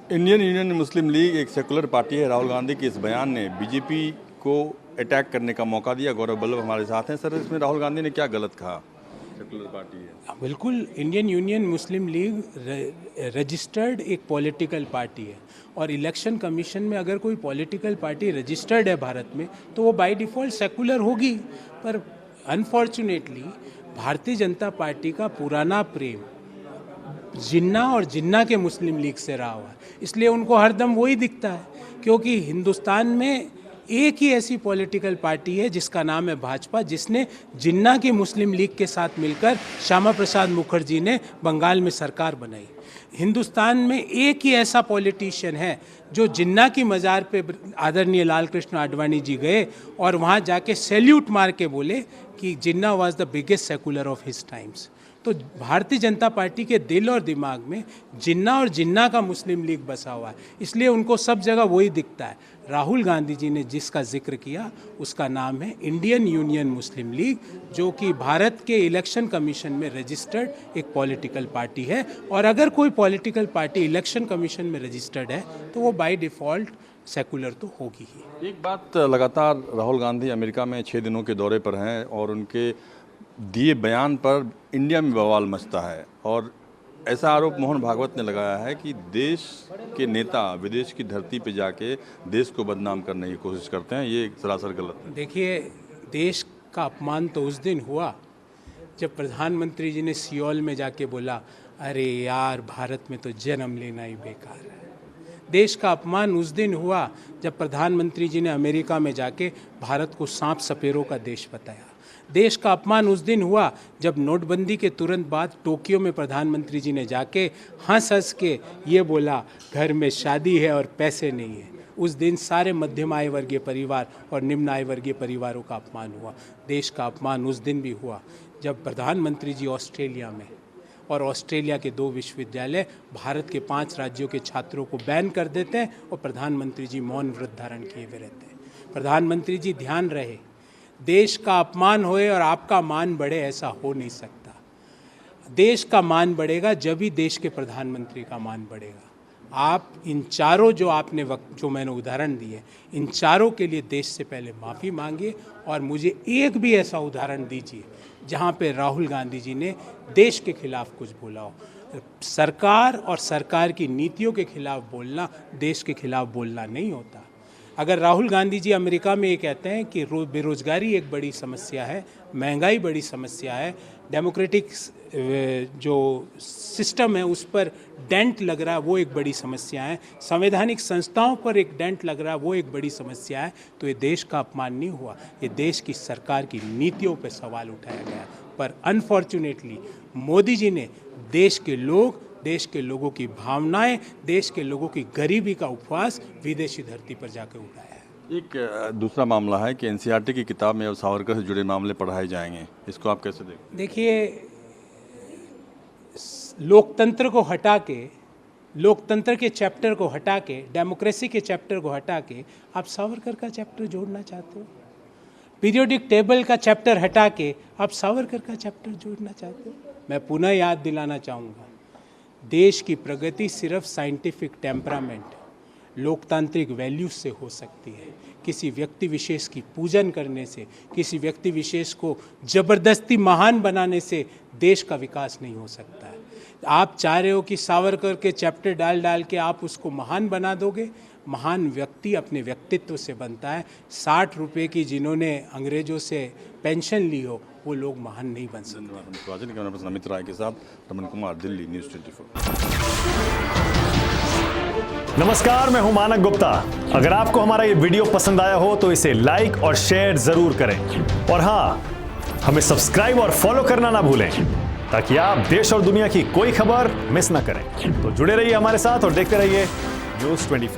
Indian union मुस्लिम league एक secular party है। राहुल गांधी के इस बयान ने बीजेपी को अटैक करने का मौका दिया। गौरव बल्लभ हमारे साथ हैं। सर, इसमें राहुल गांधी ने क्या गलत कहा? सेकुलर पार्टी है। बिल्कुल, इंडियन यूनियन मुस्लिम लीग रजिस्टर्ड एक पॉलिटिकल पार्टी है और इलेक्शन कमीशन में अगर कोई पॉलिटिकल पार्टी रजिस्टर्ड है भारत में तो वो बाय डिफ़ॉल्ट सेकुलर होगी। पर अनफॉर्चुनेटली भारतीय जनता पार्टी का पुराना प्रेम जिन्ना और जिन्ना के मुस्लिम लीग से रहा हुआ है, इसलिए उनको हरदम वही दिखता है। क्योंकि हिंदुस्तान में एक ही ऐसी पॉलिटिकल पार्टी है जिसका नाम है भाजपा, जिसने जिन्ना की मुस्लिम लीग के साथ मिलकर श्यामा प्रसाद मुखर्जी ने बंगाल में सरकार बनाई। हिंदुस्तान में एक ही ऐसा पॉलिटिशियन है जो जिन्ना की मज़ार पे आदरणीय लाल कृष्ण आडवाणी जी गए और वहाँ जाके सैल्यूट मार के बोले कि Jinnah was the biggest secular of his times. तो भारतीय जनता पार्टी के दिल और दिमाग में जिन्ना और जिन्ना का मुस्लिम लीग बसा हुआ है, इसलिए उनको सब जगह वही दिखता है। राहुल गांधी जी ने जिसका जिक्र किया उसका नाम है इंडियन यूनियन मुस्लिम लीग, जो कि भारत के इलेक्शन कमीशन में रजिस्टर्ड एक पॉलिटिकल पार्टी है। और अगर कोई पॉलिटिकल पार्टी इलेक्शन कमीशन में रजिस्टर्ड है तो वो बाय डिफ़ॉल्ट सेकुलर तो होगी ही। एक बात, लगातार राहुल गांधी अमेरिका में 6 दिनों के दौरे पर हैं और उनके दिए बयान पर इंडिया में बवाल मचता है और ऐसा आरोप मोहन भागवत ने लगाया है कि देश के नेता विदेश की धरती पर जाके देश को बदनाम करने की कोशिश करते हैं। ये सरासर गलत है। देखिए, देश का अपमान तो उस दिन हुआ जब प्रधानमंत्री जी ने सियोल में जाके बोला, अरे यार भारत में तो जन्म लेना ही बेकार है। देश का अपमान उस दिन हुआ जब प्रधानमंत्री जी ने अमेरिका में जाके भारत को सांप सपेरों का देश बताया। देश का अपमान उस दिन हुआ जब नोटबंदी के तुरंत बाद टोक्यो में प्रधानमंत्री जी ने जाके हंस हंस के ये बोला, घर में शादी है और पैसे नहीं है। उस दिन सारे मध्यम आय वर्गीय परिवार और निम्न आय वर्गीय परिवारों का अपमान हुआ। देश का अपमान उस दिन भी हुआ जब प्रधानमंत्री जी ऑस्ट्रेलिया में और ऑस्ट्रेलिया के 2 विश्वविद्यालय भारत के 5 राज्यों के छात्रों को बैन कर देते हैं और प्रधानमंत्री जी मौन व्रत धारण किए हुए रहते हैं। प्रधानमंत्री जी, ध्यान रहे, देश का अपमान होए और आपका मान बढ़े, ऐसा हो नहीं सकता। देश का मान बढ़ेगा जब ही देश के प्रधानमंत्री का मान बढ़ेगा। आप इन चारों जो मैंने उदाहरण दिए, इन चारों के लिए देश से पहले माफ़ी मांगिए और मुझे एक भी ऐसा उदाहरण दीजिए जहाँ पे राहुल गांधी जी ने देश के खिलाफ कुछ बोला हो। सरकार और सरकार की नीतियों के खिलाफ बोलना देश के खिलाफ बोलना नहीं होता। अगर राहुल गांधी जी अमेरिका में ये कहते हैं कि बेरोज़गारी एक बड़ी समस्या है, महंगाई बड़ी समस्या है, डेमोक्रेटिक जो सिस्टम है उस पर डेंट लग रहा है वो एक बड़ी समस्या है, संवैधानिक संस्थाओं पर एक डेंट लग रहा है वो एक बड़ी समस्या है, तो ये देश का अपमान नहीं हुआ, ये देश की सरकार की नीतियों पर सवाल उठाया गया। पर अनफॉर्चुनेटली मोदी जी ने देश के लोगों की भावनाएं, देश के लोगों की गरीबी का उपवास विदेशी धरती पर जाकर उठाया है। एक दूसरा मामला है कि एनसीईआरटी की किताब में अब सावरकर से जुड़े मामले पढ़ाए जाएंगे, इसको आप कैसे देखते हैं? देखिए, लोकतंत्र को हटा के, लोकतंत्र के चैप्टर को हटा के, डेमोक्रेसी के चैप्टर को हटा के आप सावरकर का चैप्टर जोड़ना चाहते हो। पीरियोडिक टेबल का चैप्टर हटा के आप सावरकर का चैप्टर जोड़ना चाहते हो। मैं पुनः याद दिलाना चाहूँगा, देश की प्रगति सिर्फ साइंटिफिक टेम्परामेंट, लोकतांत्रिक वैल्यूज से हो सकती है। किसी व्यक्ति विशेष की पूजन करने से, किसी व्यक्ति विशेष को जबरदस्ती महान बनाने से देश का विकास नहीं हो सकता है। आप चाह रहे हो कि सावरकर के चैप्टर डाल डाल के आप उसको महान बना दोगे। महान व्यक्ति अपने व्यक्तित्व से बनता है। 60 रुपये की जिन्होंने अंग्रेजों से पेंशन ली हो वो लोग महान नहीं बन सकते। धन्यवाद। अमित राय के साथ रमन कुमार, दिल्ली, न्यूज़ 24। नमस्कार, मैं हूं मानक गुप्ता। अगर आपको हमारा ये वीडियो पसंद आया हो तो इसे लाइक और शेयर जरूर करें और हाँ, हमें सब्सक्राइब और फॉलो करना ना भूलें ताकि आप देश और दुनिया की कोई खबर मिस ना करें। तो जुड़े रहिए हमारे साथ और देखते रहिए न्यूज़ 24।